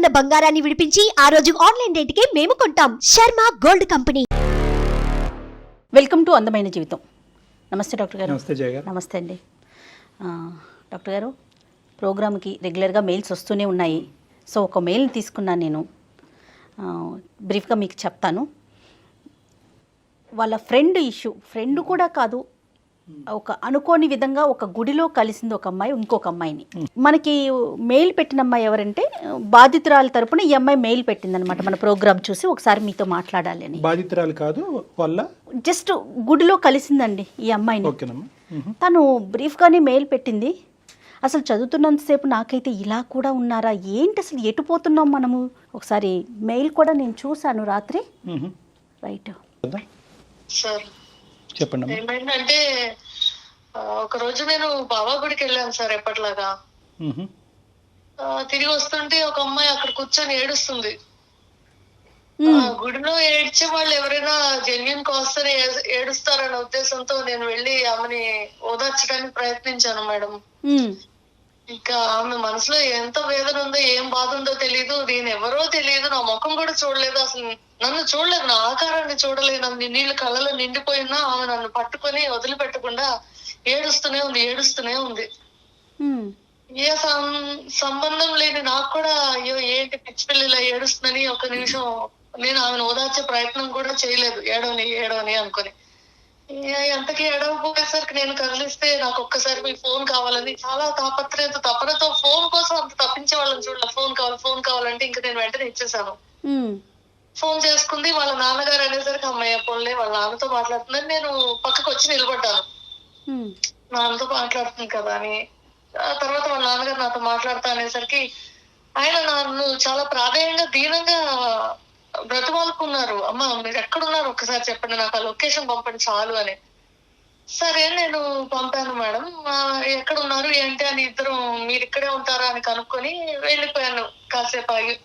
ఉన్న బంగారాన్ని విడిపించి ఆ రోజు ఆన్లైన్ రేటుకే మేము కొంటాం. Sharma gold company. Welcome to అందమైన జీవితం. నమస్తే డాక్టర్ గారు. నమస్తే జయ గారు. నమస్తే అండి. డాక్టర్ గారు, ప్రోగ్రామ్కి రెగ్యులర్గా మెయిల్స్ వస్తూనే ఉన్నాయి. సో ఒక మెయిల్ని తీసుకున్నాను నేను. బ్రీఫ్గా మీకు చెప్తాను. వాళ్ళ ఫ్రెండ్ కూడా కాదు, ఒక అనుకోని విధంగా ఒక గుడిలో కలిసింది ఒక అమ్మాయి ఇంకొక అమ్మాయిని. మనకి మెయిల్ పెట్టిన అమ్మాయి ఎవరంటే బాధితురాల తరపున ఈ అమ్మాయి మెయిల్ పెట్టిందనమాట. మన ప్రోగ్రామ్ చూసి ఒకసారి మీతో మాట్లాడాలి అని. బాధితురాలు కాదు, వాళ్ళ జస్ట్ గుడిలో కలిసిందండి ఈ అమ్మాయిని. తను బ్రీఫ్గానే మెయిల్ పెట్టింది. అసలు చదువుతున్నంతసేపు నాకైతే ఇలా కూడా ఉన్నారా, ఏంటి అసలు ఎటు పోతున్నాం మనము. ఒకసారి మెయిల్ కూడా నేను చూశాను రాత్రి. రైట్ సార్, చెప్పండి. ఏమైందంటే ఒక రోజు నేను బాబా గుడికి వెళ్ళాను సార్ ఎప్పటిలాగా. తిరిగి వస్తుంటే ఒక అమ్మాయి అక్కడ కూర్చొని ఏడుస్తుంది. గుడిలో ఏడ్చే వాళ్ళు ఎవరైనా జెన్యున్ కాస్ట్ అని ఏడుస్తారనే ఉద్దేశంతో నేను వెళ్ళి ఆమెని ఓదార్చడానికి ప్రయత్నించాను మేడం. ఇంకా ఆమె మనసులో ఎంత వేదన ఉందో, ఏం బాధ ఉందో తెలియదు. నేను ఎవరో తెలియదు, నా ముఖం కూడా చూడలేదు, అసలు నన్ను చూడలేదు, నా ఆకారాన్ని చూడలేదు. నన్ను నీళ్ళు కళ్ళలో నిండిపోయినా ఆమె నన్ను పట్టుకొని వదిలిపెట్టకుండా ఏడుస్తూనే ఉంది. ఏ సంబంధం లేని నాకు కూడా అయ్యో ఏంటి పిచ్చి పిల్లల ఏడుస్తుందని ఒక నిమిషం నేను ఆమెను ఓదార్చే ప్రయత్నం కూడా చేయలేదు. ఏడవని అనుకొని ఎంతకీ ఏడవపోయేసరికి నేను కదిలిస్తే నాకు ఒక్కసారి మీ ఫోన్ కావాలని చాలా తపనతో ఫోన్ కోసం అంత తప్పించే వాళ్ళని చూడాలి. ఫోన్ కావాలంటే ఇంకా నేను వెంటనే ఇచ్చేసాను. ఫోన్ చేసుకుంది. వాళ్ళ నాన్నగారు అనేసరికి అమ్మాయి పోన్లే వాళ్ళ నాన్నతో మాట్లాడుతుందని నేను పక్కకు వచ్చి నిలబడ్డాను. నాన్నతో మాట్లాడుతుంది కదా అని. ఆ తర్వాత వాళ్ళ నాన్నగారు నాతో మాట్లాడుతా అనేసరికి ఆయన నన్ను చాలా ప్రాధాన్యంగా దీనంగా బ్రతిమాలుకున్నారు. అమ్మ మీరు ఎక్కడున్నారు ఒక్కసారి చెప్పండి, నాకు ఆ లొకేషన్ పంపండి చాలు అని. సరే నేను పంపాను మేడం. ఎక్కడున్నారు ఏంటి అని ఇద్దరు మీరు ఇక్కడే ఉంటారా అని కనుక్కొని వెళ్ళిపోయాను. కాసేపు ఆగి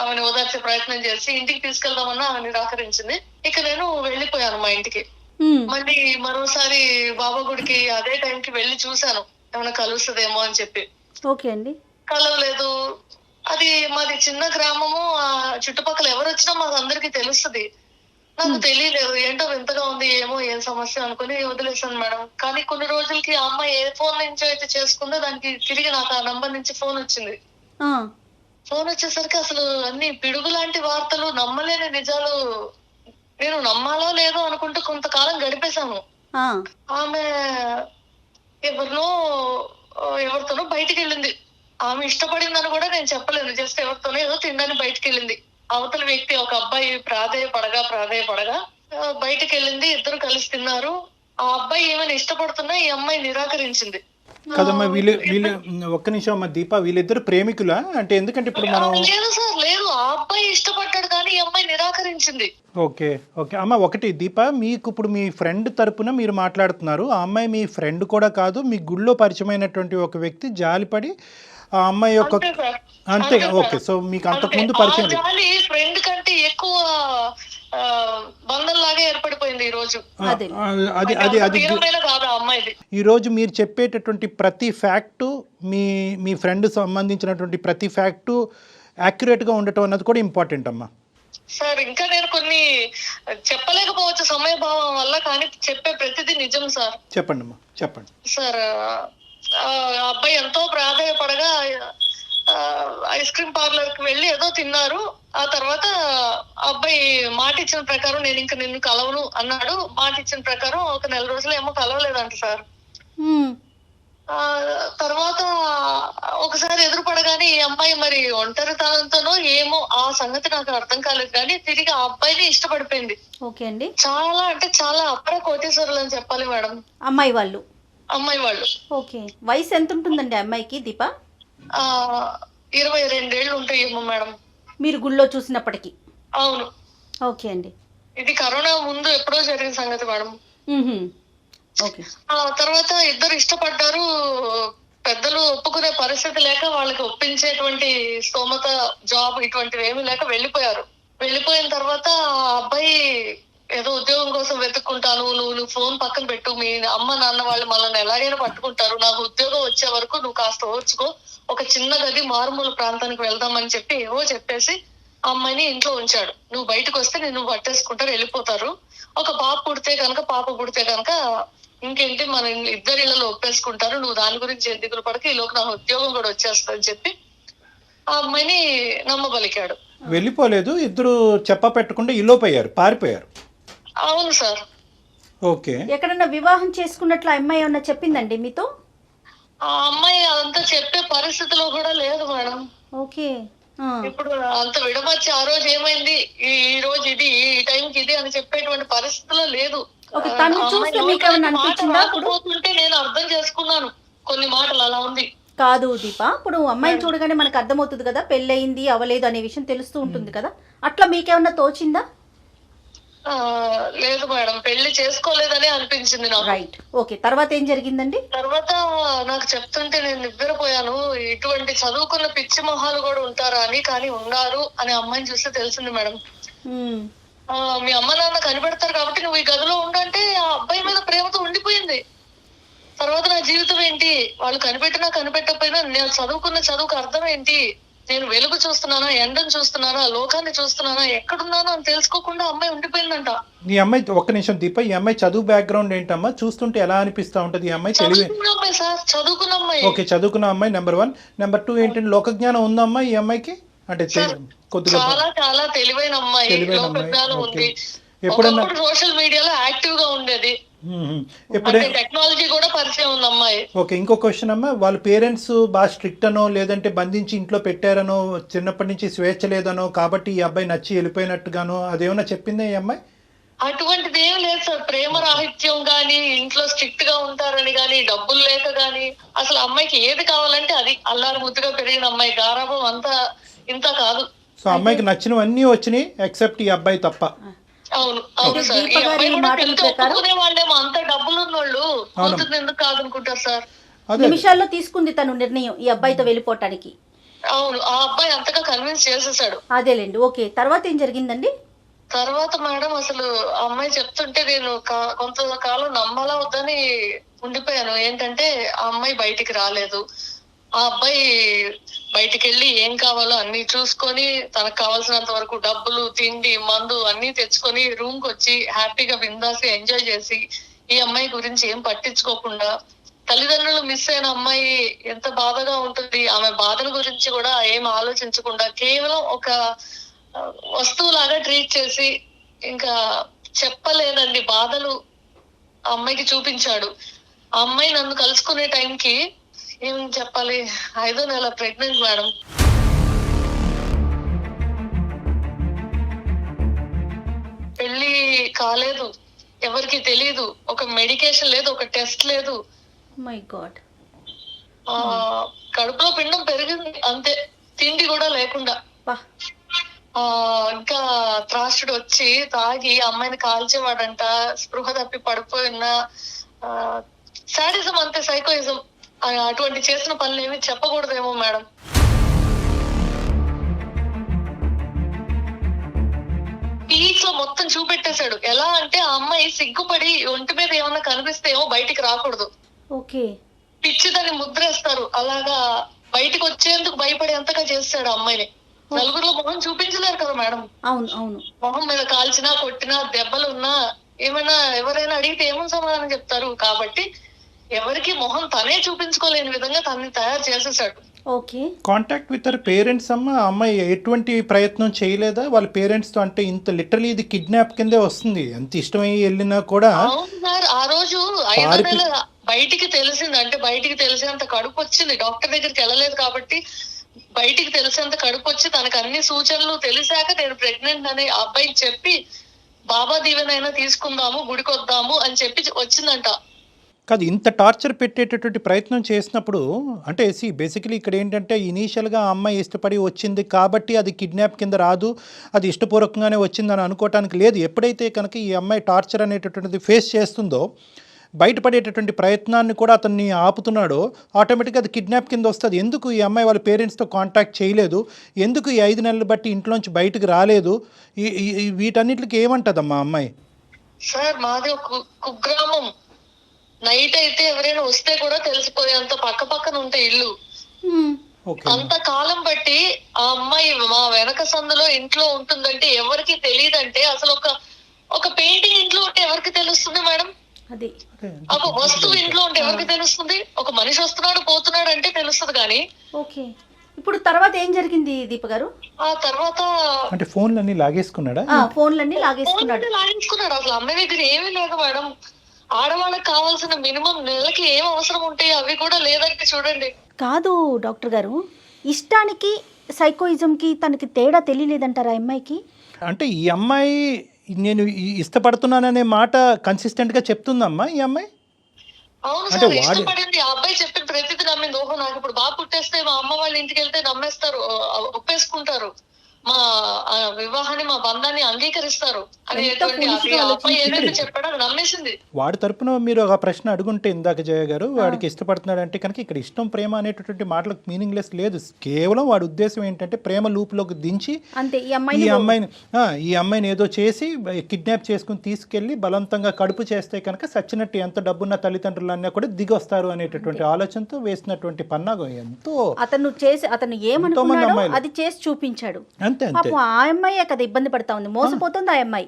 ఆమెను ఓదార్చే ప్రయత్నం చేసి ఇంటికి తీసుకెళ్దామన్నా ఆమె నిరాకరించింది. ఇక నేను వెళ్ళిపోయాను మా ఇంటికి. మళ్ళీ మరోసారి బాబా గుడికి అదే టైంకి వెళ్ళి చూశాను ఏమైనా కలుస్తుందేమో అని చెప్పి. ఓకే అండి. కలవలేదు. అది మాది చిన్న గ్రామము. ఆ చుట్టుపక్కల ఎవరు వచ్చినా మాకు అందరికి తెలుస్తుంది. నాకు తెలియలేదు, ఏంటో వింతగా ఉంది, ఏం సమస్య అనుకుని వదిలేసాను మేడం. కానీ కొన్ని రోజులకి ఆ అమ్మాయి ఏ ఫోన్ నుంచి అయితే చేసుకుందో దానికి తిరిగి నాకు ఆ నంబర్ నుంచి ఫోన్ వచ్చింది. ఫోన్ వచ్చేసరికి అసలు అన్ని పిడుగు లాంటి వార్తలు, నమ్మలేని నిజాలు. నేను నమ్మాలో లేదో అనుకుంటూ కొంతకాలం గడిపేశాను. ఆమె ఎవరితోనో బయటికి వెళ్ళింది. ఆమె ఇష్టపడిందని కూడా నేను చెప్పలేను. జస్ట్ ఎవరితోనో ఏదో తినడానికి బయటికి వెళ్ళింది. అవతల వ్యక్తి ఒక అబ్బాయి ప్రాధేయపడగా బయటికి వెళ్ళింది. ఇద్దరు కలిసి తిన్నారు. ఆ అబ్బాయి ఏమైనా ఇష్టపడుతున్నా ఈ అమ్మాయి నిరాకరించింది. కదమ్మా, వీళ్ళు ఒక్క నిమిషం అమ్మా దీప, వీళ్ళిద్దరు ప్రేమికులా అంటే? ఎందుకంటే ఇప్పుడు మనం లేదు సార్, లేదు, ఆ అబ్బాయి ఇష్టపడ్డాడు కానీ ఈ అమ్మాయి నిరాకరించింది. ఓకే అమ్మ, ఒకటి దీప, మీకు ఇప్పుడు మీ ఫ్రెండ్ తరపున మీరు మాట్లాడుతున్నారు. ఆ అమ్మాయి మీ ఫ్రెండ్ కూడా కాదు, మీ గుళ్ళో పరిచయమైనటువంటి ఒక వ్యక్తి జాలిపడి ఆ అమ్మాయి యొక్క అంతే. ఓకే, సో మీకు అంతకుముందు పరిచయం ఫ్రెండ్ కంటే ఎక్కువ బంధంలాగా ఏర్పడిపోయింది ఈ రోజు. ఈ రోజు మీరు చెప్పేటటువంటి ప్రతి ఫ్యాక్టు, మీ ఫ్రెండ్ సంబంధించినటువంటి ప్రతి ఫ్యాక్టు యాక్యురేట్ గా ఉండటం అన్నది కూడా ఇంపార్టెంట్ అమ్మా. సార్ ఇంకా నేను కొన్ని చెప్పలేకపోవచ్చు సమయభావం వల్ల, కానీ చెప్పే ప్రతిదీ నిజం సార్. చెప్పండి అమ్మా, చెప్పండి సార్. అబ్బాయి ఎంతో ప్రాధాయపడగా ఐస్ క్రీమ్ పార్లర్ కి వెళ్ళి ఏదో తిన్నారు. ఆ తర్వాత అబ్బాయి మాట ఇచ్చిన ప్రకారం నేను ఇంకా నిన్ను కలవను అన్నాడు. మాట ఇచ్చిన ప్రకారం ఒక నెల రోజులు ఏమో కలవలేదంట సార్. తర్వాత ఒకసారి ఎదురుపడగానే ఈ అమ్మాయి మరి ఒంటరితనంతోనో ఏమో ఆ సంగతి నాకు అర్థం కాలేదు, కానీ తిరిగి ఆ అబ్బాయిని ఇష్టపడిపోయింది. ఓకే అండి. చాలా అంటే చాలా అప్పర కోటేశ్వరులు అని చెప్పాలి మేడం. అమ్మాయి వాళ్ళు. ఓకే. వయసు ఎంత ఉంటుందండి అమ్మాయికి దీప? 22 ఏళ్ళు ఉంటాయేమో మేడం. మీరు గుళ్ళో చూసినప్పటికీ? అవును. ఓకే అండి. ఇది కరోనా ముందు ఎప్పుడో జరిగిన సంగతి మేడం. ఓకే. ఆ తర్వాత ఇద్దరు ఇష్టపడ్డారు. పెద్దలు ఒప్పుకునే పరిస్థితి లేక వాళ్ళకి ఒప్పించేటువంటి స్తోమత, జాబ్ ఇటువంటివి ఏమీ లేక వెళ్ళిపోయారు. వెళ్ళిపోయిన తర్వాత ఆ అబ్బాయి ఏదో ఉద్యోగం కోసం వెతుక్కుంటాను, నువ్వు ఫోన్ పక్కన పెట్టు, మీ అమ్మ నాన్న వాళ్ళు మనల్ని ఎలాగైనా పట్టుకుంటారు, నాకు ఉద్యోగం వచ్చే వరకు నువ్వు కాస్త ఓర్చుకో, ఒక చిన్న గది మారుమూల ప్రాంతానికి వెళ్దామని చెప్పి ఏవో చెప్పేసి ఆ అమ్మాయిని ఇంట్లో ఉంచాడు. నువ్వు బయటకు వస్తే నేను పట్టేసుకుంటారు, వెళ్ళిపోతారు, ఒక పాప పుడితే కనుక ఇంకేంటి మన ఇద్దరి ఇళ్లలో ఒప్పేసుకుంటారు, నువ్వు దాని గురించి ఎందుకులు పడక, ఈలోకి నాకు ఉద్యోగం కూడా వచ్చేస్తుందని చెప్పి ఆ అమ్మాయిని నమ్మబలికాడు. వెళ్ళిపోలేదు, ఇద్దరు చెప్ప పెట్టకుండా ఇల్లోపోయారు, పారిపోయారు. అవును సార్. ఓకే. ఎక్కడన్నా వివాహం చేసుకున్నట్లు ఆ అమ్మాయి ఏమన్నా చెప్పిందండి మీతో? ఆ అమ్మాయి అదంతా చెప్పే పరిస్థితిలో కూడా లేదు మేడం. ఓకే. ఇప్పుడు అంత విడమర్చి ఆ రోజు ఏమైంది, ఈ రోజు ఇది, ఈ టైంకి ఇది అని చెప్పేటువంటి పరిస్థితిలో లేదు. తను చూస్తే మీకు ఏమన్నా అనిపించిందా? పోతుంటే నేను అర్థం చేసుకున్నాను కొన్ని మాటలు, అలా ఉంది. కాదు దీప, ఇప్పుడు అమ్మాయిని చూడగానే మనకు అర్థమవుతుంది కదా, పెళ్ళయింది అవ్వలేదు అనే విషయం తెలుస్తూ ఉంటుంది కదా, అట్లా మీకేమన్నా తోచిందా? లేదు మేడం, పెళ్లి చేసుకోలేదనే అనిపించింది నాకు. రైట్. ఓకే, తర్వాత ఏం జరిగిందండి? తర్వాత నాకు చెప్తుంటే నేను నివ్వెరపోయాను. ఇటువంటి చదువుకున్న పిచ్చి మొహాలు కూడా ఉంటారా అని, కానీ ఉన్నారు అని అమ్మాయిని చూస్తే తెలిసింది మేడం. మీ అమ్మ నాన్న కనిపెడతారు కాబట్టి నువ్వు ఈ గదిలో ఉండంటే ఆ అబ్బాయి మీద ప్రేమతో ఉండిపోయింది. తర్వాత నా జీవితం ఏంటి, వాళ్ళు కనిపెట్టకపోయినా నేను చదువుకున్న చదువుకు అర్థం ఏంటి, నేను వెలుగు చూస్తున్నానా, ఎండను చూస్తున్నానా, లోకాన్ని చూస్తున్నానా, ఎక్కడున్నానో అని తెలుసుకోకుండా అమ్మాయి ఉండిపోయిందంట. ఈ అమ్మాయి, ఒక్క నిమిషం దీప, ఈ అమ్మాయి చదువు బ్యాక్గ్రౌండ్ ఏంటమ్మా? చూస్తుంటే ఎలా అనిపిస్తా ఉంటది? ఈ అమ్మాయి అమ్మాయి సార్, చదువుకున్న అమ్మాయి. ఓకే, చదువుకున్న అమ్మాయి నెంబర్ 1. నెంబర్ 2 ఏంటంటే లోకజ్ఞానం ఉందమ్మా ఈ అమ్మాయికి? అంటే కొద్దిగా చాలా తెలివైన అమ్మాయి, లోకజ్ఞానం ఉంది. ఎప్పుడన్నా సోషల్ మీడియాలో యాక్టివ్ గా ఉండేది, టెక్నాలజీ కూడా పరిచయం ఉంది అమ్మాయి. ఓకే, ఇంకో క్వశ్చన్ అమ్మా, వాళ్ళ పేరెంట్స్ బాగా స్ట్రిక్ట్ అనో లేదంటే బంధించి ఇంట్లో పెట్టారనో, చిన్నప్పటి నుంచి స్వేచ్ఛ లేదనో కాబట్టి ఈ అబ్బాయి నచ్చి వెళ్ళిపోయినట్టుగానో అదేమన్నా చెప్పిందా ఈ అమ్మాయి? అటువంటిది ఏం లేదు సార్. ప్రేమ రాహిత్యం గాని, ఇంట్లో స్ట్రిక్ట్ గా ఉంటారని గాని, డబ్బులు లేక గాని, అసలు అమ్మాయికి ఏది కావాలంటే అది, అల్లారు ముద్దుగా పెరిగిన అమ్మాయి, గారాబం అంతా ఇంత కాదు. సో అమ్మాయికి నచ్చినవన్నీ వచ్చినాయి ఎక్సెప్ట్ ఈ అబ్బాయి తప్ప. అవును సార్. ఈ అబ్బాయి కూడా ఒప్పుకునే వాళ్ళేమో, అంత డబ్బులు ఉన్నోళ్ళు కూతురు ఎందుకు కాదనుకుంటారు సార్. నిమిషాల్లో తీసుకుంది తను నిర్ణయం ఈ అబ్బాయితో వెళ్ళిపోవటానికి. అవును, ఆ అబ్బాయి అంతగా కన్విన్స్ చేసేసాడు. అదేలేండి. ఓకే, తర్వాత ఏం జరిగిందండి? తర్వాత మేడం అసలు అమ్మాయి చెప్తుంటే నేను కొంతకాలం నమ్మాలా వద్దని ఉండిపోయాను. ఏంటంటే ఆ అమ్మాయి బయటికి రాలేదు, ఆ అబ్బాయి బయటికి వెళ్ళి ఏం కావాలో అన్ని చూసుకొని, తనకు కావాల్సినంత వరకు డబ్బులు, తిండి, మందు అన్ని తెచ్చుకొని రూమ్ కి వచ్చి హ్యాపీగా బిందాసి ఎంజాయ్ చేసి, ఈ అమ్మాయి గురించి ఏం పట్టించుకోకుండా, తల్లిదండ్రులు మిస్ అయిన అమ్మాయి ఎంత బాధగా ఉంటుంది, ఆమె బాధల గురించి కూడా ఏం ఆలోచించకుండా కేవలం ఒక వస్తువులాగా ట్రీట్ చేసి, ఇంకా చెప్పలేనండి బాధలు ఆ అమ్మాయికి చూపించాడు. ఆ అమ్మాయి నన్ను కలుసుకునే టైంకి ఏం చెప్పాలి, 5వ నెల ప్రెగ్నెంట్ మేడం. పెళ్లి కాలేదు, ఎవరికి తెలీదు, ఒక మెడికేషన్ లేదు, ఒక టెస్ట్ లేదు. My God. కడుపులో పిండం పెరిగింది అంతే, తిండి కూడా లేకుండా. ఇంకా త్రాసుడు వచ్చి తాగి అమ్మాయిని కాల్చేవాడంట, స్పృహ తప్పి పడిపోయిన సాడిజం అంతే, సైకోయిజం. అటువంటి చేసిన పనులు ఏమి చెప్పకూడదేమో మేడం. పీక్ లో మొత్తం చూపెట్టేశాడు. ఎలా అంటే ఆ అమ్మాయి సిగ్గుపడి ఒంటి మీద ఏమన్నా కనిపిస్తే ఏమో బయటికి రాకూడదు, ఓకే, పిచ్చిదని ముద్రేస్తారు, అలాగా బయటికి వచ్చేందుకు భయపడేంతగా చేస్తాడు ఆ అమ్మాయిని. నలుగురిలో మొహం చూపించలేరు కదా మేడం. అవును అవును. మొహం మీద కాల్చినా, కొట్టినా, దెబ్బలు ఉన్నా, ఏమైనా ఎవరైనా అడిగితే ఏమో సమాధానం చెప్తారు. కాబట్టి ఎవరికి మొహం తనే చూపించుకోలేని విధంగా తనని తయారు చేసేసాడు. Okay. Contact with our parents అమ్మ, అమ్మాయి ఎటువంటి ప్రయత్నం చేయలేదా వాళ్ళ పేరెంట్స్ తో? అంటే ఇంత లిటరలీ ఇది కిడ్నాప్ కిందే వస్తుంది, అంత ఇష్టమై వెళ్ళినా కూడా. అవును సార్, ఆ రోజు 5వ నెల బయటికి తెలిసింది, అంటే బయటికి తెలిసేంత కడుపు వచ్చింది. డాక్టర్ దగ్గరికి వెళ్ళలేదు కాబట్టి బయటికి తెలిసేంత కడుపు వచ్చి, తనకు అన్ని సూచనలు తెలిసాక నేను ప్రెగ్నెంట్ అని అబ్బాయికి చెప్పి, బాబా దీవెనైనా తీసుకుందాము, గుడికొద్దాము అని చెప్పి వచ్చిందంట. కాదు, ఇంత టార్చర్ పెట్టేటటువంటి ప్రయత్నం చేసినప్పుడు అంటే బేసికలీ ఇక్కడ ఏంటంటే ఇనీషియల్గా ఆ అమ్మాయి ఇష్టపడి వచ్చింది కాబట్టి అది కిడ్నాప్ కింద రాదు, అది ఇష్టపూర్వకంగానే వచ్చిందని అనుకోవటానికి లేదు. ఎప్పుడైతే కనుక ఈ అమ్మాయి టార్చర్ అనేటటువంటిది ఫేస్ చేస్తుందో, బయటపడేటటువంటి ప్రయత్నాన్ని కూడా అతన్ని ఆపుతున్నాడో, ఆటోమేటిక్గా అది కిడ్నాప్ కింద వస్తుంది. ఎందుకు ఈ అమ్మాయి వాళ్ళ పేరెంట్స్తో కాంటాక్ట్ చేయలేదు, ఎందుకు ఈ 5 నెలలు బట్టి ఇంట్లోంచి బయటకు రాలేదు, వీటన్నిటికి ఏమంటుందమ్మా అమ్మాయి? సార్ మాది ఒక కుగ్రామం. నైట్ అయితే ఎవరైనా వస్తే కూడా తెలిసిపోయేంత పక్క పక్కన ఉంటాయి ఇల్లు. ఓకే అంత కాలం బట్టి ఆ అమ్మాయి మా వెనక సందులో ఇంట్లో ఉంటుందంటే ఎవరికి తెలియదంటే అసలు ఒక పెయింటింగ్ ఇంట్లో ఉంటే ఎవరికి తెలుస్తుంది మేడం? అది ఒక వస్తువు ఇంట్లో ఉంటే ఎవరికి తెలుస్తుంది? ఒక మనిషి వస్తున్నాడు పోతున్నాడు అంటే తెలుస్తుంది. కానీ ఓకే, ఇప్పుడు తర్వాత ఏం జరిగింది దీప గారు? ఆ తర్వాత అంటే ఫోన్లన్నీ లాగేసుకున్నాడా? ఫోన్లన్నీ లాగేసుకున్నాడు. లాగించుకున్నాడు. అసలు అమ్మాయి దగ్గర ఏమీ లేదు మేడం. ఆడవాళ్ళకి కావాల్సిన మినిమం నెలకి ఏం అవసరం ఉంటాయి అవి కూడా లేదంటే చూడండి. కాదు డాక్టర్ గారు, ఇష్టానికి సైకోయిజంకి తనకి తేడా తెలియలేదంటారా అమ్మాయికి? అంటే ఈ అమ్మాయి నేను ఇష్టపడుతున్నాననే మాట కన్సిస్టెంట్ గా చెప్తుందమ్మా ఈ అమ్మాయి? అవును అంటే సార్, ఇష్టపడింది. ఆ అబ్బాయి చెప్పిన ప్రతిదీ నమ్మింది. ఓహో నాకు ఇప్పుడు బాగా పుట్టేస్తే మా అమ్మ వాళ్ళ ఇంటికి వెళ్తే నమ్మేస్తారు, ఒప్పేసుకుంటారు, మా వివాహాన్ని మా బంధాన్ని అంగీకరిస్తారు అనేటువంటి అబ్బాయి ఏదైతే చెప్పాడో అది నమ్మేసింది. వాడి తరపున మీరు ఒక ప్రశ్న అడుగుంటే ఇందాక జయ గారు, వాడికి ఇష్టపడుతున్నాడు అంటే కనుక ఇక్కడ ఇష్టం ప్రేమ అనేటటువంటి మాటలకు మీనింగ్లెస్ లేదు. కేవలం వాడి ఉద్దేశం ఏంటంటే ప్రేమ లూప్లోకి దించి అంతే. ఈ అమ్మాయిని ఏదో చేసి కిడ్నాప్ చేసుకుని తీసుకెళ్లి బలవంతంగా కడుపు చేస్తే కనుక సచ్చినట్టు ఎంత డబ్బున్న తల్లిదండ్రులన్నా కూడా దిగొస్తారు అనేటటువంటి ఆలోచనతో వేసినటువంటి పన్నాగం. ఎంతో అతను ఏమనుకున్నాడో అది చేసి చూపించాడు. అంతే పాపం ఆ అమ్మాయే కదా ఇబ్బంది పడతా ఉంది, మోసపోతుంది ఆ అమ్మాయి.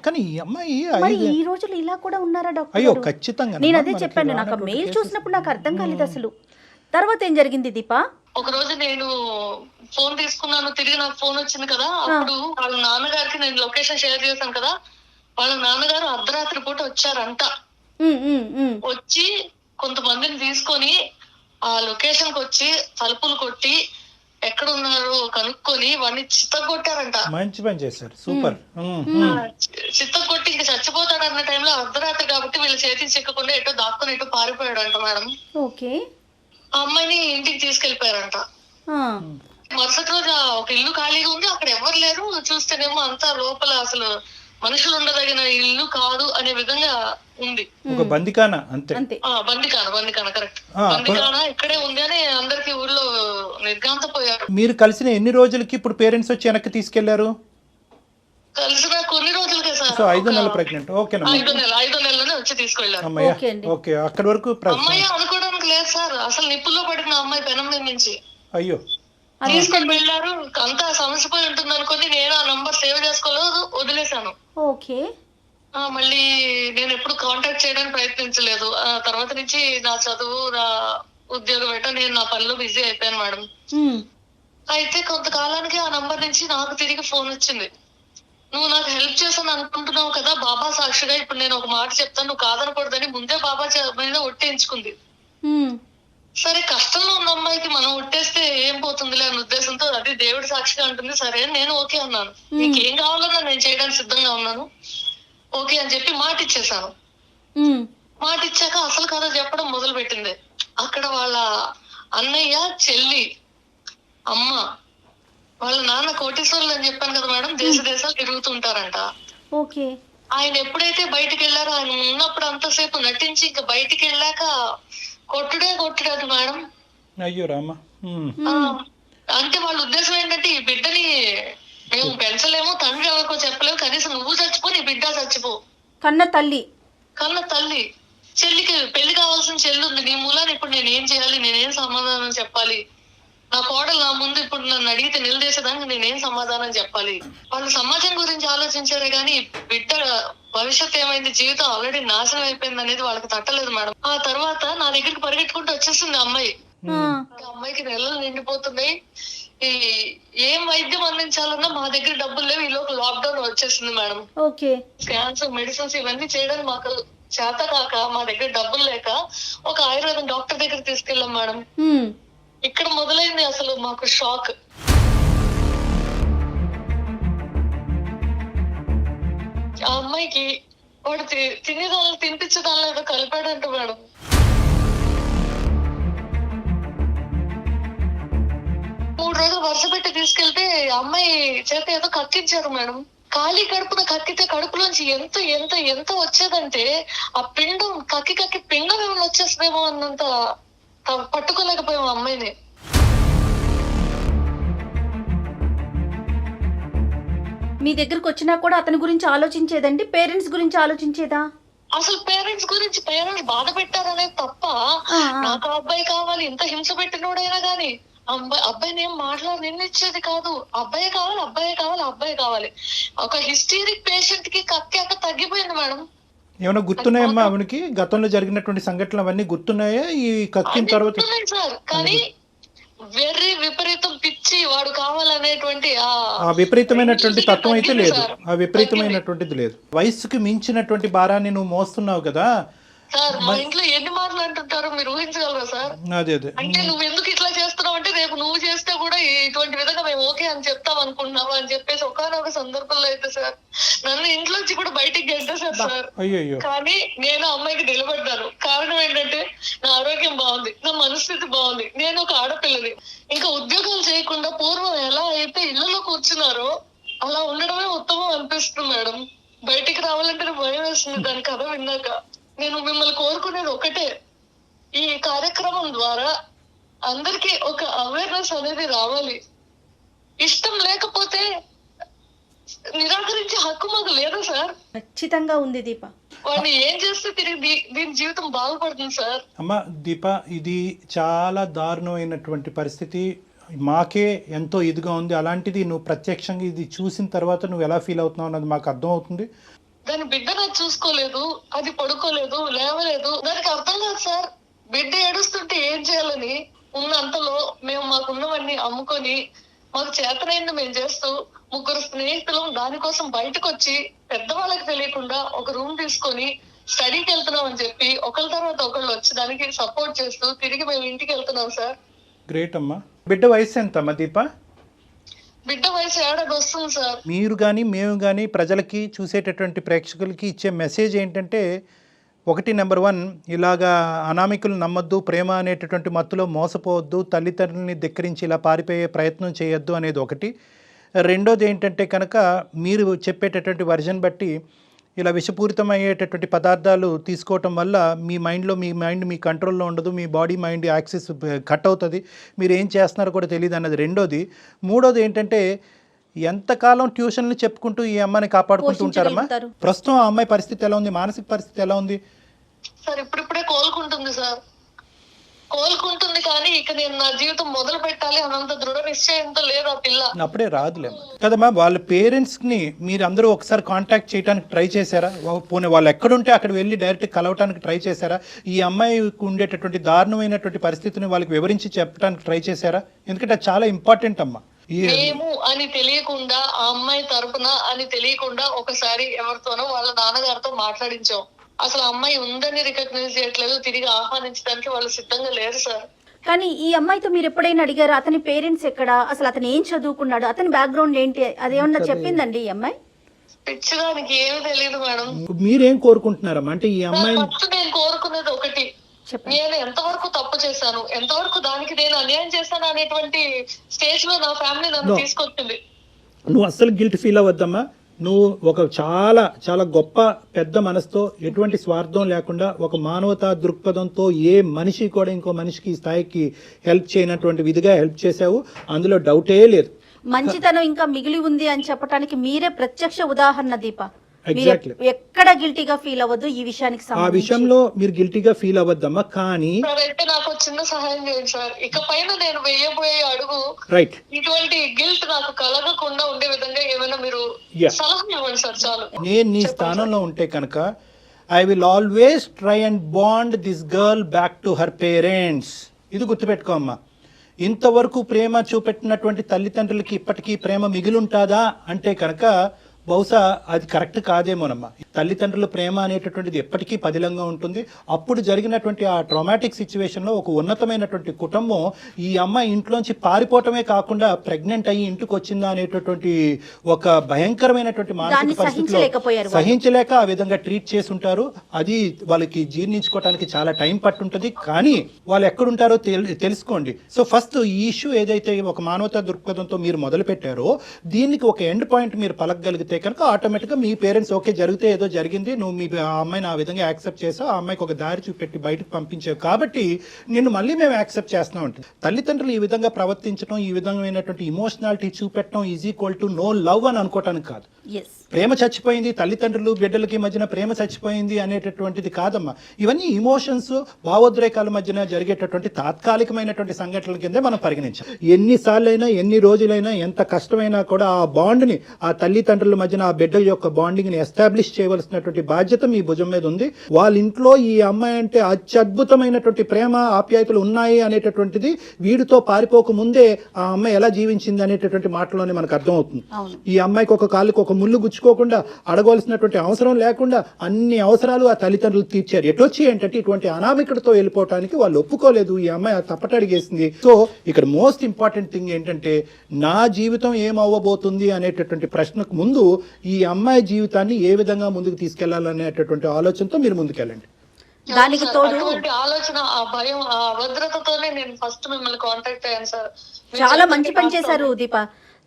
కానీ ఈ అమ్మాయి మరి ఈ రోజులు ఇలా కూడా ఉన్నారా డాక్టర్? అయ్యో ఖచ్చితంగా. నేను అదే చెప్పాను, నాకు మెయిల్ చూసినప్పుడు నాకు అర్థం కాలేదు అసలు. తర్వాత ఏం జరిగింది దీపా? ఒక రోజు నేను ఫోన్ తీసుకున్నాను, తిరిగి నాకు ఫోన్ వచ్చింది కదా. అప్పుడు వాళ్ళ నాన్నగారికి నేను లొకేషన్ షేర్ చేశాను కదా. వాళ్ళ నాన్నగారు అర్ధరాత్రి పూట వచ్చారంట. వచ్చి కొంతమందిని తీసుకొని ఆ లొకేషన్ కి వచ్చి తలుపులు కొట్టి ఎక్కడ ఉన్నారు కనుక్కొని వాడిని చిత్తగొట్టారంట. మంచి పని చేశారు, సూపర్. చిత్తగొట్టి ఇంక చచ్చిపోతాడు అన్న టైంలో అర్ధరాత్రి కాబట్టి వీళ్ళ చేతికి చిక్కకుండా ఎటో దాక్కుని ఎటో పారిపోయాడంట మేడం. ఓకే, ఆ అమ్మాయిని ఇంటికి తీసుకెళ్లిపోయారంట. మరుసటి రోజు ఒక ఇల్లు ఖాళీగా ఉంది, అక్కడ ఎవరు లేరు. చూస్తేనేమో అంతా లోపల అసలు మనుషులు ఉండదగిన ఇల్లు కాదు అనే విధంగా ఉంది. ఒక బందికాన. అంతే, బందికాన కరెక్ట్. బందికాన ఇక్కడే ఉంది అని అందరికి ఊర్లో నిర్గాంతపోయారు. మీరు కలిసిన ఎన్ని రోజులకి ఇప్పుడు పేరెంట్స్ వచ్చి వెనక్కి తీసుకెళ్లారు? కలిసిన కొన్ని రోజులకే సార్. సో 5 నెలల ప్రెగ్నెంట్. ఓకేనా? 5 నెలలోనే వచ్చి తీసుకెళ్లారు. ఓకే, అక్కడి వరకు అమ్మాయి అనుకోవడానికి లేదు సార్. అసలు నిప్పుల్లో పడిన అమ్మాయి పెనం మీద నుంచి అయ్యో తీసుకొని వెళ్ళారు. అంతా సమస్యపోయి ఉంటుంది అనుకుని నేను ఆ నంబర్ సేవ్ చేసుకోలేదు, వదిలేశాను. ఓకే, మళ్ళీ నేను ఎప్పుడు కాంటాక్ట్ చేయడానికి ప్రయత్నించలేదు. తర్వాత నుంచి నా చదువు, నా ఉద్యోగం ఏంటో నేను నా పనిలో బిజీ అయిపోయాను మేడం. అయితే కొంతకాలానికి ఆ నంబర్ నుంచి నాకు తిరిగి ఫోన్ వచ్చింది. నువ్వు నాకు హెల్ప్ చేశాను అనుకుంటున్నావు కదా బాబా సాక్షిగా, ఇప్పుడు నేను ఒక మాట చెప్తాను, నువ్వు కాదనకూడదని ముందే బాబా మీద ఒట్టేయించుకుంది. సరే, కష్టంలో ఉన్న అమ్మాయికి మనం ఒట్టేస్తే ఏం పోతుందిలే అనే ఉద్దేశంతో అది దేవుడి సాక్షిగా ఉంటుంది. సరే నేను ఓకే అన్నాను. నీకేం కావాలన్నా నేను చేయడానికి సిద్ధంగా ఉన్నాను, ఓకే అని చెప్పి మాట ఇచ్చేసాను. మాట ఇచ్చాక అసలు కథ చెప్పడం మొదలు పెట్టింది. అక్కడ వాళ్ళ అన్నయ్య, చెల్లి, అమ్మ, వాళ్ళ నాన్న కోటీశ్వరులు అని చెప్పాను కదా మేడం, దేశాలు తిరుగుతుంటారంట. ఓకే, ఆయన ఎప్పుడైతే బయటికి వెళ్ళారో, ఆయన ఉన్నప్పుడు అంతసేపు నటించి ఇంకా బయటికి వెళ్ళాక కొట్టుడే మేడం. అయ్యో రామా. అంటే వాళ్ళ ఉద్దేశం ఏంటంటే ఈ బిడ్డని మేము పెంచలేము, తండ్రి ఎవరికో చెప్పలేము, కనీసం నువ్వు చచ్చిపో, నీ బిడ్డ చచ్చిపో. కన్న తల్లి చెల్లికి పెళ్లి కావాల్సిన చెల్లి ఉంది. నీ మూలాన్ని ఇప్పుడు నేనేం చేయాలి, నేనేం సమాధానం చెప్పాలి? నా కోడలు నా ముందు ఇప్పుడు నన్ను అడిగితే నిలదీసేదానికి నేనేం సమాధానం చెప్పాలి? వాళ్ళు సమాజం గురించి ఆలోచించారే గానీ బిడ్డ భవిష్యత్ ఏమైంది, జీవితం ఆల్రెడీ నాశనం అయిపోయింది అనేది వాళ్ళకి తట్టలేదు మేడం. ఆ తర్వాత నా దగ్గరికి పరిగెట్టుకుంటూ వచ్చేసింది అమ్మాయి. అమ్మాయికి నెలలు నిండిపోతున్నాయి. ఈ ఏం వైద్యం అందించాలన్నా మా దగ్గర డబ్బులు లేవు. ఈ లోపు లాక్డౌన్ వచ్చేసింది మేడం. స్కాన్స్, మెడిసిన్స్ ఇవన్నీ చేయడానికి మాకు చేత కాక, మా దగ్గర డబ్బులు లేక ఒక ఆయుర్వేదం డాక్టర్ దగ్గర తీసుకెళ్ళాం మేడం. ఇక్కడ మొదలైంది అసలు మాకు షాక్. ఆ అమ్మాయికి వాడు తినేదాన్ని తినిపించేదాన్ని ఏదో కలిపాడంట మేడం. మూడు రోజులు వరుస పెట్టి తీసుకెళ్తే అమ్మాయి చేత ఏదో కక్కించారు మేడం. ఖాళీ కడుపున కక్కితే కడుపులోంచి ఎంత ఎంత ఎంత వచ్చేదంటే ఆ పిండం కక్కి పిండం ఏమైనా వచ్చేస్తుందేమో అన్నంత పట్టుకోలేకపోయాము అమ్మాయిని. మీ దగ్గరకు వచ్చినా కూడా అతని గురించి ఆలోచించేదండి, పేరెంట్స్ గురించి ఆలోచించేదా? అసలు పేరెంట్స్ బాధ పెట్టారనేది తప్ప నాకు ఆ అబ్బాయి కావాలి, ఇంత హింస పెట్టినోడైనా గానీ అబ్బాయిని ఏం నిన్నిచ్చేది కాదు. అబ్బాయి కావాలి. ఒక హిస్టీరిక్ పేషెంట్ కి కక్కాక తగ్గిపోయింది మేడం. ఏమైనా గుర్తున్నాయమ్మా ఆవిడకి గతంలో జరిగినటువంటి సంఘటనలు అవన్నీ గుర్తున్నాయా ఈ కక్కిన తర్వాత? సార్ కానీ వెర్రి విపరీతం పిచ్చి వాడు కావాలనేటువంటి ఆ విపరీతమైనటువంటి తత్వం అయితే లేదు, ఆ విపరీతమైనటువంటిది లేదు. వయసుకి మించినటువంటి భారాన్ని నువ్వు మోస్తున్నావు కదా సార్. మా ఇంట్లో ఎన్ని మాటలు అంటుంటారో మీరు ఊహించగలరా సార్? అదే అంటే నువ్వు ఎందుకు ఇట్లా చేస్తున్నావు అంటే రేపు నువ్వు చేస్తే కూడా ఇటువంటి విధంగా మేము ఓకే అని చెప్తాం అనుకుంటున్నావు అని చెప్పేసి ఒకనొక సందర్భంలో అయితే సార్ నన్ను ఇంట్లోంచి కూడా బయటికి గెంటేశారు సార్. కానీ నేను అమ్మాయికి నిలబడ్డాను. కారణం ఏంటంటే నా ఆరోగ్యం బాగుంది, నా మనస్థితి బాగుంది, నేను ఒక ఆడపిల్లని. ఇంకా ఉద్యోగాలు చేయకుండా పూర్వం ఎలా అయితే ఇళ్లలో కూర్చున్నారో అలా ఉండడమే ఉత్తమం అనిపిస్తుంది మేడం. బయటికి రావాలంటే భయం వేస్తుంది దాని కథ విన్నాక. నేను మిమ్మల్ని కోరుకునేది ఒకటే, ఈ కార్యక్రమం ద్వారా అందరికి ఒక అవేర్నెస్ అనేది రావాలి. ఇష్టం లేకపోతే నిరాకరించే హక్కు మాకు లేదా సార్? ఖచ్చితంగా ఉంది దీప. వాడిని ఏం చేస్తే తిరిగి దీని జీవితం బాగుపడుతుంది సార్. అమ్మా దీప, ఇది చాలా దారుణమైనటువంటి పరిస్థితి, మాకే ఎంతో ఇదిగా ఉంది. అలాంటిది నువ్వు ప్రత్యక్షంగా ఇది చూసిన తర్వాత నువ్వు ఎలా ఫీల్ అవుతున్నావు అన్నది మాకు అర్థం అవుతుంది. దాని బిడ్డ నాకు చూసుకోలేదు, అది పడుకోలేదు, లేవలేదు. దానికి అర్థం కాదు సార్. బిడ్డ ఏడుస్తుంటే ఏం చేయాలని ఉన్నంతలో మేము మాకున్నవన్నీ అమ్ముకొని మాకు చేతనైంది మేము చేస్తూ 3 స్నేహితులు దానికోసం బయటకు వచ్చి పెద్దవాళ్ళకి తెలియకుండా ఒక రూమ్ తీసుకొని స్టడీకి వెళ్తున్నాం అని చెప్పి ఒకళ్ళ తర్వాత ఒకళ్ళు వచ్చి దానికి సపోర్ట్ చేస్తూ తిరిగి మేము ఇంటికి వెళ్తున్నాం సార్. గ్రేట్ అమ్మా. బిడ్డ వయసు ఎంత అమ్మా దీప? బిడ్డ వయసు 7 వస్తుంది సార్. మీరు కానీ మేము కానీ ప్రజలకి చూసేటటువంటి ప్రేక్షకులకి ఇచ్చే మెసేజ్ ఏంటంటే, ఒకటి నెంబర్ 1, ఇలాగా అనామికులు నమ్మొద్దు, ప్రేమ అనేటటువంటి మత్తులో మోసపోవద్దు, తల్లిదండ్రులని ధిక్కరించి ఇలా పారిపోయే ప్రయత్నం చేయొద్దు అనేది ఒకటి. రెండోది ఏంటంటే కనుక మీరు చెప్పేటటువంటి వర్జన్ బట్టి ఇలా విషపూరితమయ్యేటటువంటి పదార్థాలు తీసుకోవటం వల్ల మీ మైండ్ మీ కంట్రోల్లో ఉండదు, మీ బాడీ మైండ్ యాక్సెస్ కట్ అవుతుంది, మీరు ఏం చేస్తున్నారో కూడా తెలియదు అన్నది రెండోది. మూడోది ఏంటంటే ఎంతకాలం ట్యూషన్లు చెప్పుకుంటూ ఈ అమ్మాయిని కాపాడుకుంటూ ఉంటారమ్మా? ప్రస్తుతం ఆ అమ్మాయి పరిస్థితి ఎలా ఉంది, మానసిక పరిస్థితి ఎలా ఉంది? సార్ ఇప్పుడిప్పుడే కోలుకుంటుంది సార్, కోలుకుంటుంది. కానీ ఇక నేను నా జీవితం మొదలు పెట్టాలి అన్నంత దృఢ నిశ్చయంతో లేదు ఆ పిల్ల. అప్పుడే రాదులేమ్మా కదమ్మా. వాళ్ళ పేరెంట్స్ని మీరు అందరూ ఒకసారి కాంటాక్ట్ చేయడానికి ట్రై చేశారా? పోనీ వాళ్ళు ఎక్కడుంటే అక్కడ వెళ్ళి డైరెక్ట్ కలవటానికి ట్రై చేశారా? ఈ అమ్మాయికి ఉండేటటువంటి దారుణమైనటువంటి పరిస్థితిని వాళ్ళకి వివరించి చెప్పడానికి ట్రై చేశారా? ఎందుకంటే అది చాలా ఇంపార్టెంట్ అమ్మా. మేము అని తెలియకుండా, ఆ అమ్మాయి తరపున అని తెలియకుండా ఒకసారి ఎవరితోనో వాళ్ళ నాన్నగారితో మాట్లాడించాం. అసలు అమ్మాయి ఉందని రికగ్నైజ్ చేయట్లేదు, తిరిగి ఆహ్వానించడానికి వాళ్ళు సిద్ధంగా లేరు సార్. కానీ ఈ అమ్మాయితో మీరు ఎప్పుడైనా అడిగారు అతని పేరెంట్స్ ఎక్కడ, అసలు అతను ఏం చదువుకున్నాడు, అతని బ్యాక్గ్రౌండ్ ఏంటి, అదేమన్నా చెప్పిందండి ఈ అమ్మాయి? పిచ్చిదానికి ఏమీ తెలియదు మేడం. మీరేం కోరుకుంటున్నారమ్మా? అంటే ఈ అమ్మాయి నేను కోరుకునేది ఒకటి, నేను ఎంతవరకు తప్పు చేశాను, ఎంతవరకు దానికి నేను అన్యాయం చేశాను అనేటువంటి స్టేజ్ లో నా ఫ్యామిలీ నన్ను తీసుకొచ్చింది. నువ్వు అస్సలు గిల్ట్ ఫీల్ అవ్వద్దమ్మా. నువ్వు ఒక చాలా చాలా గొప్ప పెద్ద మనసుతో, ఎటువంటి స్వార్థం లేకుండా, ఒక మానవతా దృక్పథంతో ఏ మనిషి కూడా ఇంకో మనిషికి ఈ స్థాయికి హెల్ప్ చేయనటువంటి విధిగా హెల్ప్ చేశావు, అందులో డౌటే లేదు. మంచితనం ఇంకా మిగిలి ఉంది అని చెప్పడానికి మీరే ప్రత్యక్ష ఉదాహరణ దీప. ఎగ్జాక్ట్లీ. ఎక్కడ గిల్టీగా ఫీల్ అవ్వద్దు ఈ విషయానికి. ఆ విషయంలో మీరు గిల్టీగా ఫీల్ అవ్వద్దమ్మా. కానీ అయితే నాకు చిన్న సహాయం చేయండి సార్. ఇక పైన నేను వేయబోయే అడుగు రైట్, ఇటువంటి గిల్ట్ నాకు కలగకుండా ఉండే విధంగా ఏమైనా మీరు సలహా ఇవ్వండి సార్. చాలు. నేను నీ స్థానంలో ఉంటే కనుక I will always try and bond this girl back to her parents. ఇది గుర్తుపెట్టుకో అమ్మా. ఇంతవరకు ప్రేమ చూపెట్టినటువంటి తల్లిదండ్రులకి ఇప్పటికీ ప్రేమ మిగిలుంటాదా అంటే కనుక బహుశా అది కరెక్ట్ కాదేమోనమ్మా. తల్లిదండ్రుల ప్రేమ అనేటటువంటిది ఎప్పటికీ పదిలంగా ఉంటుంది. అప్పుడు జరిగినటువంటి ఆ ట్రామాటిక్ సిచ్యువేషన్లో ఒక ఉన్నతమైనటువంటి కుటుంబం ఈ అమ్మాయి ఇంట్లోంచి పారిపోవటమే కాకుండా ప్రెగ్నెంట్ అయ్యి ఇంటికి వచ్చిందా అనేటటువంటి ఒక భయంకరమైనటువంటి మానసిక పరిస్థితిలో సహించలేక ఆ విధంగా ట్రీట్ చేసి ఉంటారు. అది వాళ్ళకి జీర్ణించుకోవడానికి చాలా టైం పట్టుంటుంది. కానీ వాళ్ళు ఎక్కడుంటారో తెలుసుకోండి. సో ఫస్ట్ ఈ ఇష్యూ ఏదైతే ఒక మానవతా దృక్పథంతో మీరు మొదలు పెట్టారో దీనికి ఒక ఎండ్ పాయింట్ మీరు పలకగలిగితే కనుక ఆటోమేటిక్గా మీ పేరెంట్స్ ఓకే జరిగితే ఏదో ఏదో జరిగింది, నువ్వు ఆ అమ్మాయిని ఆ విధంగా యాక్సెప్ట్ చేసావు, ఆ అమ్మాయికి ఒక దారి చూపెట్టి బయటకు పంపించావు కాబట్టి నిన్ను మళ్ళీ మేము యాక్సెప్ట్ చేస్తున్నాం అంటే తల్లిదండ్రులు ఈ విధంగా ప్రవర్తించడం, ఈ విధమైనటువంటి ఇమోషనాలిటీ చూపెట్టడం is equal to no love అని అనుకోవటానికి కాదు. ఎస్, ప్రేమ చచ్చిపోయింది, తల్లిదండ్రులు బిడ్డలకి మధ్యన ప్రేమ చచ్చిపోయింది అనేటటువంటిది కాదమ్మా. ఇవన్నీ ఇమోషన్స్, భావోద్రేకాల మధ్యన జరిగేటటువంటి తాత్కాలికమైనటువంటి సంఘటనల కిందే మనం పరిగణించాం. ఎన్నిసార్లైనా, ఎన్ని రోజులైనా, ఎంత కష్టమైనా కూడా ఆ బాండ్ని, ఆ తల్లిదండ్రుల మధ్యన ఆ బిడ్డ యొక్క బాండింగ్ని ఎస్టాబ్లిష్ చేయవలసినటువంటి బాధ్యత మీ భుజం మీద ఉంది. వాళ్ళ ఇంట్లో ఈ అమ్మాయి అంటే అత్యద్భుతమైనటువంటి ప్రేమ, ఆప్యాయతలు ఉన్నాయి అనేటటువంటిది వీడితో పారిపోక ముందే ఆ అమ్మాయి ఎలా జీవించింది అనేటటువంటి మాటలోనే మనకు అర్థమవుతుంది. ఈ అమ్మాయికి ఒక కాలుకి ఒక ముళ్ళు గుచ్చుకోకుండా, అడగవలసినటువంటి అవసరం లేకుండా అన్ని అవసరాలు ఆ తల్లిదండ్రులు తీర్చారు. ఎటొచ్చి ఏంటంటే ఇటువంటి అనామికతతో వెళ్ళిపోవటానికి వాళ్ళు ఒప్పుకోలేదు. ఈ అమ్మాయి తప్పటడిగేసింది. సో ఇక్కడ మోస్ట్ ఇంపార్టెంట్ థింగ్ ఏంటంటే నా జీవితం ఏమవ్వబోతుంది అనేటటువంటి ప్రశ్నకు ముందు ఈ అమ్మాయి జీవితాన్ని ఏ విధంగా ముందుకు తీసుకెళ్లాలనేటటువంటి ఆలోచనతో మీరు ముందుకెళ్ళండి. దానికి తోడు అటువంటి ఆలోచన, ఆ భయం, ఆ అభద్రతతోనే నేను ఫస్ట్ మిమ్మల్ని కాంటాక్ట్ అయ్యాను సార్. చాలా మంచి పని చేశారు దీప,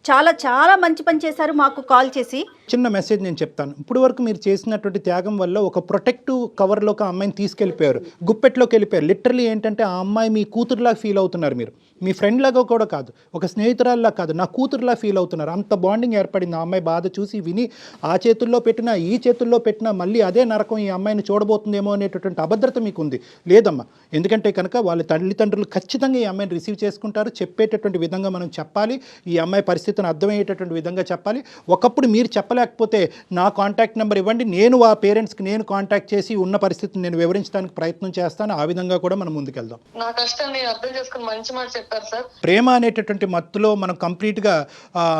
చాలా చాలా మంచి పని చేశారు మాకు కాల్ చేసి. చిన్న మెసేజ్ నేను చెప్తాను. ఇప్పుడు వరకు మీరు చేసినటువంటి త్యాగం వల్ల ఒక ప్రొటెక్టివ్ కవర్లోకి ఆ అమ్మాయిని తీసుకెళ్ళిపోయారు, గుప్పెట్లోకి వెళ్ళిపోయారు. లిటరలీ ఏంటంటే ఆ అమ్మాయి మీ కూతురులాగా ఫీల్ అవుతున్నారు. మీరు మీ ఫ్రెండ్ లాగా కూడా కాదు, ఒక స్నేహితురాల్లా కాదు, నా కూతురులా ఫీల్ అవుతున్నారు. అంత బాండింగ్ ఏర్పడింది. ఆ అమ్మాయి బాధ చూసి విని ఆ చేతుల్లో పెట్టినా ఈ చేతుల్లో పెట్టినా మళ్ళీ అదే నరకం ఈ అమ్మాయిని చూడబోతుందేమో అనేటటువంటి అభద్రత మీకు ఉంది. లేదమ్మా, ఎందుకంటే కనుక వాళ్ళ తల్లిదండ్రులు ఖచ్చితంగా ఈ అమ్మాయిని రిసీవ్ చేసుకుంటారు. చెప్పేటటువంటి విధంగా మనం చెప్పాలి, ఈ అమ్మాయి పరిస్థితిని అర్థమయ్యేటటువంటి విధంగా చెప్పాలి. ఒకప్పుడు మీరు చెప్పలేకపోతే నా కాంటాక్ట్ నెంబర్ ఇవ్వండి, నేను ఆ పేరెంట్స్కి నేను కాంటాక్ట్ చేసి ఉన్న పరిస్థితిని నేను వివరించడానికి ప్రయత్నం చేస్తాను. ఆ విధంగా కూడా మనం ముందుకెళ్దాం. నా కష్టాన్ని అర్థం చేసుకుని మంచి మాట చెప్పారు సార్. ప్రేమ అనేటటువంటి మత్తులో మనం కంప్లీట్గా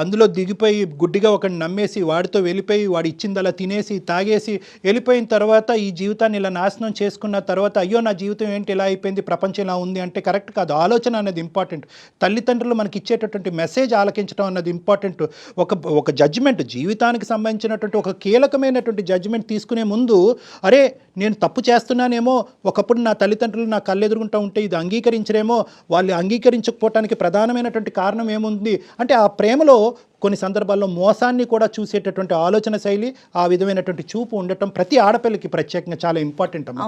అందులో దిగిపోయి గుడ్డిగా ఒకరిని నమ్మేసి వాడితో వెళ్ళిపోయి వాడు ఇచ్చింది అలా తినేసి తాగేసి వెళ్ళిపోయిన తర్వాత ఈ జీవితాన్ని ఇలా నాశనం చేసుకున్న తర్వాత అయ్యో నా జీవితం ఏంటి ఇలా అయిపోయింది, ప్రపంచం ఇలా ఉంది అంటే కరెక్ట్ కాదు. ఆలోచన అనేది ఇంపార్టెంట్. తల్లిదండ్రులు మనకి ఇచ్చేటటువంటి మెసేజ్ ఆలకించడం అన్నది ఇంపార్టెంట్. ఒక జడ్జిమెంట్, జీవితానికి సంబంధించినటువంటి ఒక కీలకమైనటువంటి జడ్జిమెంట్ తీసుకునే ముందు అరే నేను తప్పు చేస్తున్నానేమో, ఒకప్పుడు నా తల్లిదండ్రులు నా కళ్ళెదురుగుంటూ ఉంటే ఇది అంగీకరించరేమో, వాళ్ళు అంగీకరించకపోవటానికి ప్రధానమైనటువంటి కారణం ఏముంది అంటే ఆ ప్రేమలో కొన్ని సందర్భాల్లో మోసాన్ని కూడా చూసేటటువంటి ఆలోచన శైలి, ఆ విధమైనటువంటి చూపు ఉండటం ప్రతి ఆడపిల్లకి ప్రత్యేకంగా చాలా ఇంపార్టెంట్ అమ్మా.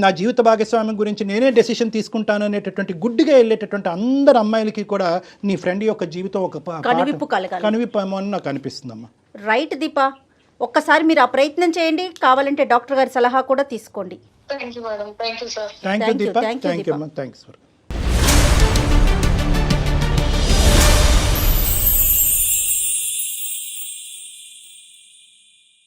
నా జీవిత భాగస్వామ్యం గురించి నేనే డెసిషన్ తీసుకుంటాను అనేటటువంటి గుడ్డిగా వెళ్ళేటటువంటి అందరు అమ్మాయిలకి కూడా నీ ఫ్రెండ్ యొక్క జీవితం ఒక కనువిప్పు ఏమో అని నాకు అనిపిస్తుందమ్మా. రైట్ దీప, ఒక్కసారి మీరు ఆ ప్రయత్నం చేయండి, కావాలంటే డాక్టర్ గారి సలహా కూడా తీసుకోండి. Thank you madam. Thank you sir. Thank you Deepa. Thank you అమ్మా. Thanks for